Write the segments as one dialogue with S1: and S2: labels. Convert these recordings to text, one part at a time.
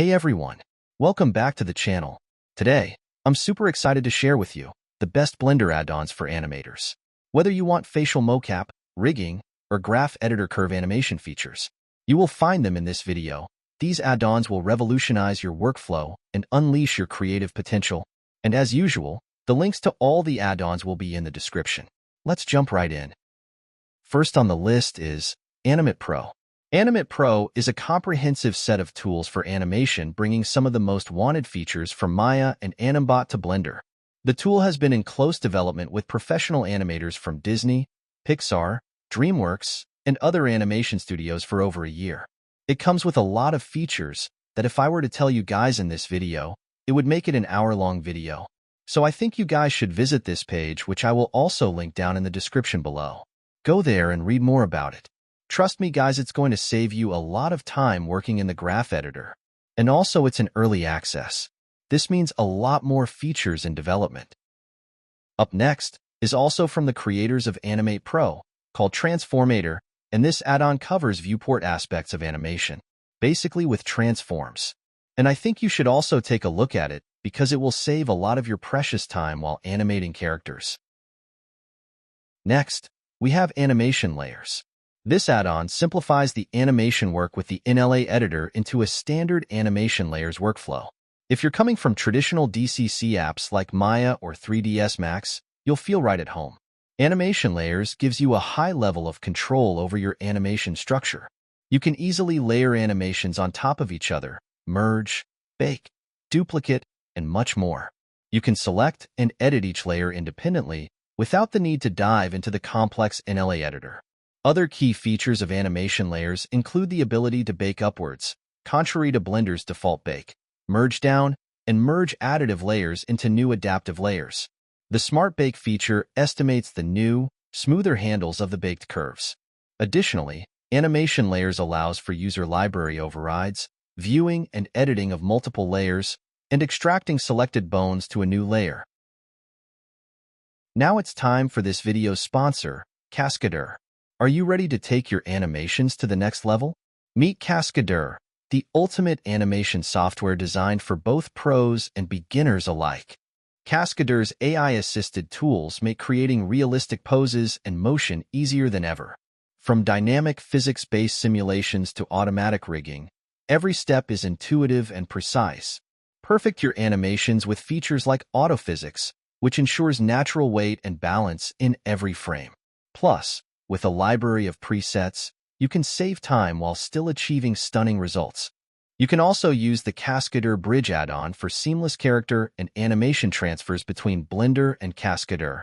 S1: Hey everyone, welcome back to the channel. Today, I'm super excited to share with you the best Blender add-ons for animators. Whether you want facial mocap, rigging, or graph editor curve animation features, you will find them in this video. These add-ons will revolutionize your workflow and unleash your creative potential. And as usual, the links to all the add-ons will be in the description. Let's jump right in. First on the list is Animate Pro. Animate Pro is a comprehensive set of tools for animation, bringing some of the most wanted features from Maya and Animbot to Blender. The tool has been in close development with professional animators from Disney, Pixar, DreamWorks, and other animation studios for over a year. It comes with a lot of features that if I were to tell you guys in this video, it would make it an hour-long video. So I think you guys should visit this page, which I will also link down in the description below. Go there and read more about it. Trust me guys, it's going to save you a lot of time working in the graph editor. And also it's in early access. This means a lot more features in development. Up next is also from the creators of Animate Pro, called Transformator, and this add-on covers viewport aspects of animation, basically with transforms. And I think you should also take a look at it because it will save a lot of your precious time while animating characters. Next, we have animation layers. This add-on simplifies the animation work with the NLA editor into a standard animation layers workflow. If you're coming from traditional DCC apps like Maya or 3ds Max, you'll feel right at home. Animation layers gives you a high level of control over your animation structure. You can easily layer animations on top of each other, merge, bake, duplicate, and much more. You can select and edit each layer independently without the need to dive into the complex NLA editor. Other key features of animation layers include the ability to bake upwards, contrary to Blender's default bake, merge down, and merge additive layers into new adaptive layers. The Smart Bake feature estimates the new, smoother handles of the baked curves. Additionally, animation layers allows for user library overrides, viewing and editing of multiple layers, and extracting selected bones to a new layer. Now it's time for this video's sponsor, Cascadeur. Are you ready to take your animations to the next level? Meet Cascadeur, the ultimate animation software designed for both pros and beginners alike. Cascadeur's AI-assisted tools make creating realistic poses and motion easier than ever. From dynamic physics-based simulations to automatic rigging, every step is intuitive and precise. Perfect your animations with features like autophysics, which ensures natural weight and balance in every frame. Plus, with a library of presets, you can save time while still achieving stunning results. You can also use the Cascadeur Bridge add-on for seamless character and animation transfers between Blender and Cascadeur.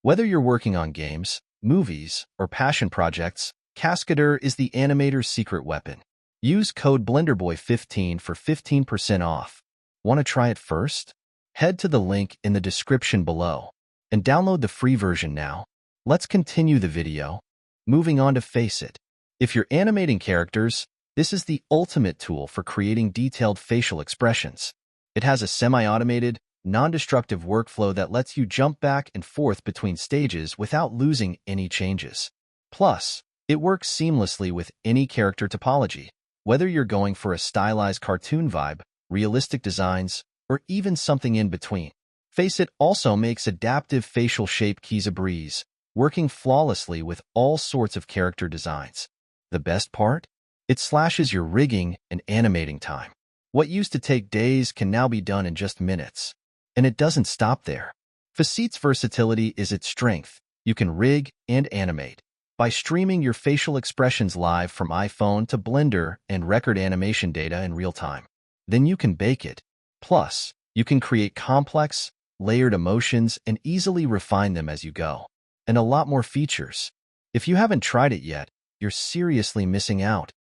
S1: Whether you're working on games, movies, or passion projects, Cascadeur is the animator's secret weapon. Use code BlenderBoy15 for 15% off. Want to try it first? Head to the link in the description below and download the free version now. Let's continue the video. Moving on to Faceit. If you're animating characters, this is the ultimate tool for creating detailed facial expressions. It has a semi-automated, non-destructive workflow that lets you jump back and forth between stages without losing any changes. Plus, it works seamlessly with any character topology, whether you're going for a stylized cartoon vibe, realistic designs, or even something in between. Faceit also makes adaptive facial shape keys a breeze, working flawlessly with all sorts of character designs. The best part? It slashes your rigging and animating time. What used to take days can now be done in just minutes. And it doesn't stop there. Faceit's versatility is its strength. You can rig and animate by streaming your facial expressions live from iPhone to Blender and record animation data in real time. Then you can bake it. Plus, you can create complex, layered emotions and easily refine them as you go. And a lot more features. If you haven't tried it yet, you're seriously missing out.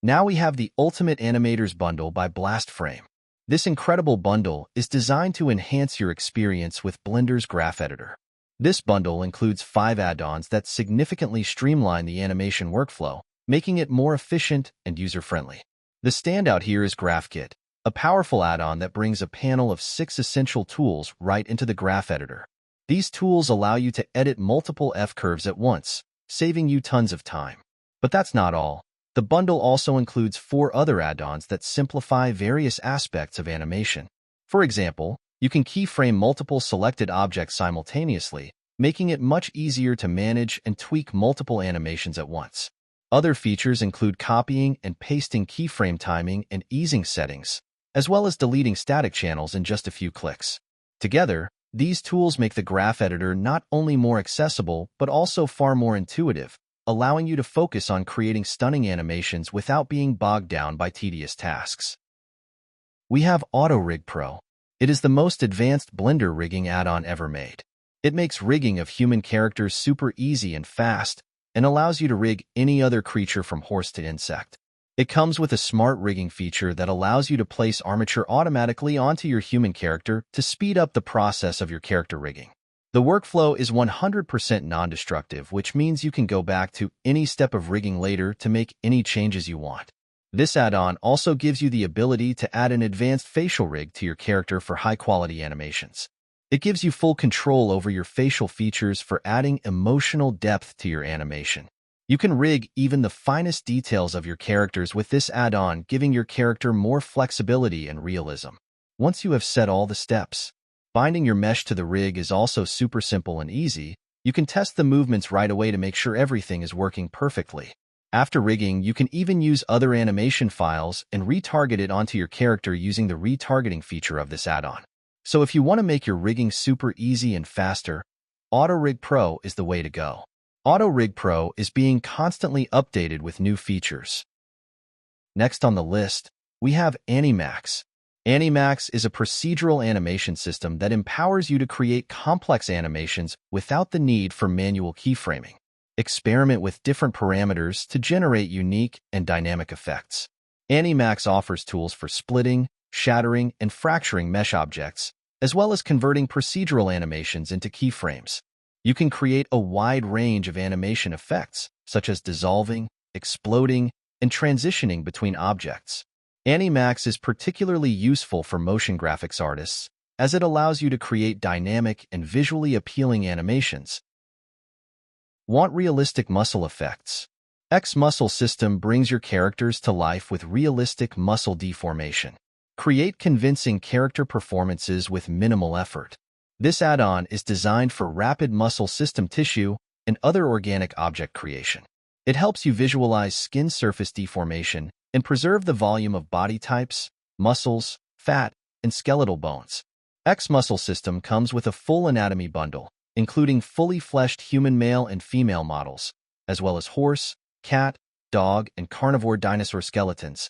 S1: Now we have the Ultimate Animators Bundle by Blastframe. This incredible bundle is designed to enhance your experience with Blender's graph editor. This bundle includes 5 add-ons that significantly streamline the animation workflow, making it more efficient and user-friendly. The standout here is GraphKit, a powerful add-on that brings a panel of 6 essential tools right into the graph editor. These tools allow you to edit multiple F-curves at once, saving you tons of time. But that's not all. The bundle also includes 4 other add-ons that simplify various aspects of animation. For example, you can keyframe multiple selected objects simultaneously, making it much easier to manage and tweak multiple animations at once. Other features include copying and pasting keyframe timing and easing settings, as well as deleting static channels in just a few clicks. Together, these tools make the graph editor not only more accessible, but also far more intuitive, allowing you to focus on creating stunning animations without being bogged down by tedious tasks. We have AutoRig Pro. It is the most advanced Blender rigging add-on ever made. It makes rigging of human characters super easy and fast, and allows you to rig any other creature from horse to insect. It comes with a smart rigging feature that allows you to place armature automatically onto your human character to speed up the process of your character rigging. The workflow is 100% non-destructive, which means you can go back to any step of rigging later to make any changes you want. This add-on also gives you the ability to add an advanced facial rig to your character for high-quality animations. It gives you full control over your facial features for adding emotional depth to your animation. You can rig even the finest details of your characters with this add-on, giving your character more flexibility and realism. Once you have set all the steps, binding your mesh to the rig is also super simple and easy. You can test the movements right away to make sure everything is working perfectly. After rigging, you can even use other animation files and retarget it onto your character using the retargeting feature of this add-on. So if you want to make your rigging super easy and faster, AutoRig Pro is the way to go. AutoRig Pro is being constantly updated with new features. Next on the list, we have AniMax. AniMax is a procedural animation system that empowers you to create complex animations without the need for manual keyframing. Experiment with different parameters to generate unique and dynamic effects. AniMax offers tools for splitting, shattering, and fracturing mesh objects, as well as converting procedural animations into keyframes. You can create a wide range of animation effects, such as dissolving, exploding, and transitioning between objects. AniMax is particularly useful for motion graphics artists, as it allows you to create dynamic and visually appealing animations. Want realistic muscle effects? X-Muscle System brings your characters to life with realistic muscle deformation. Create convincing character performances with minimal effort. This add-on is designed for rapid muscle system tissue and other organic object creation. It helps you visualize skin surface deformation and preserve the volume of body types, muscles, fat, and skeletal bones. X-Muscle System comes with a full anatomy bundle, including fully fleshed human male and female models, as well as horse, cat, dog, and carnivore dinosaur skeletons.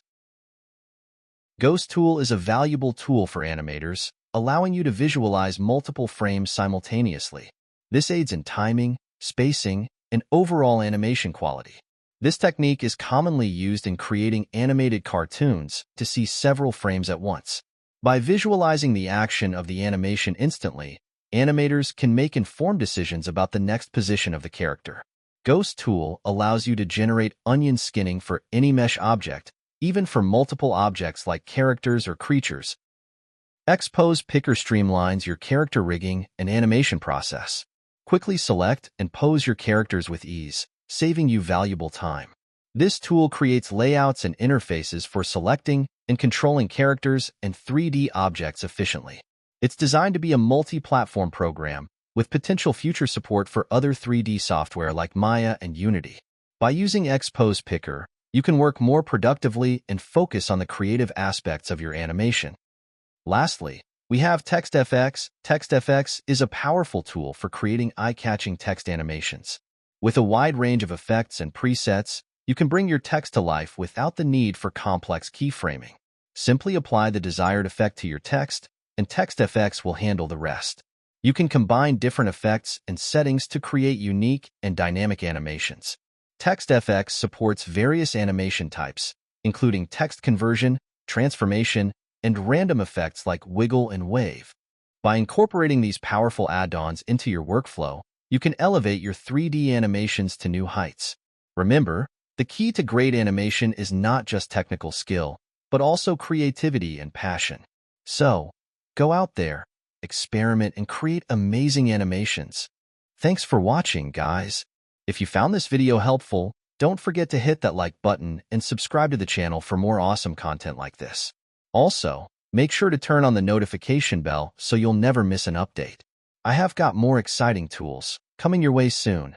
S1: Ghostool is a valuable tool for animators, allowing you to visualize multiple frames simultaneously. This aids in timing, spacing, and overall animation quality. This technique is commonly used in creating animated cartoons to see several frames at once. By visualizing the action of the animation instantly, animators can make informed decisions about the next position of the character. Ghostool allows you to generate onion skinning for any mesh object, even for multiple objects like characters or creatures. X-Pose Picker streamlines your character rigging and animation process. Quickly select and pose your characters with ease, saving you valuable time. This tool creates layouts and interfaces for selecting and controlling characters and 3D objects efficiently. It's designed to be a multi-platform program, with potential future support for other 3D software like Maya and Unity. By using X-Pose Picker, you can work more productively and focus on the creative aspects of your animation. Lastly, we have TextFX. TextFX is a powerful tool for creating eye-catching text animations. With a wide range of effects and presets, you can bring your text to life without the need for complex keyframing. Simply apply the desired effect to your text, and TextFX will handle the rest. You can combine different effects and settings to create unique and dynamic animations. TextFX supports various animation types, including text conversion, transformation, and random effects like wiggle and wave. By incorporating these powerful add-ons into your workflow, you can elevate your 3D animations to new heights. Remember, the key to great animation is not just technical skill, but also creativity and passion. So, go out there, experiment, and create amazing animations. Thanks for watching, guys. If you found this video helpful, Don't forget to hit that like button and subscribe to the channel for more awesome content like this. Also, make sure to turn on the notification bell so you'll never miss an update. I have got more exciting tools coming your way soon.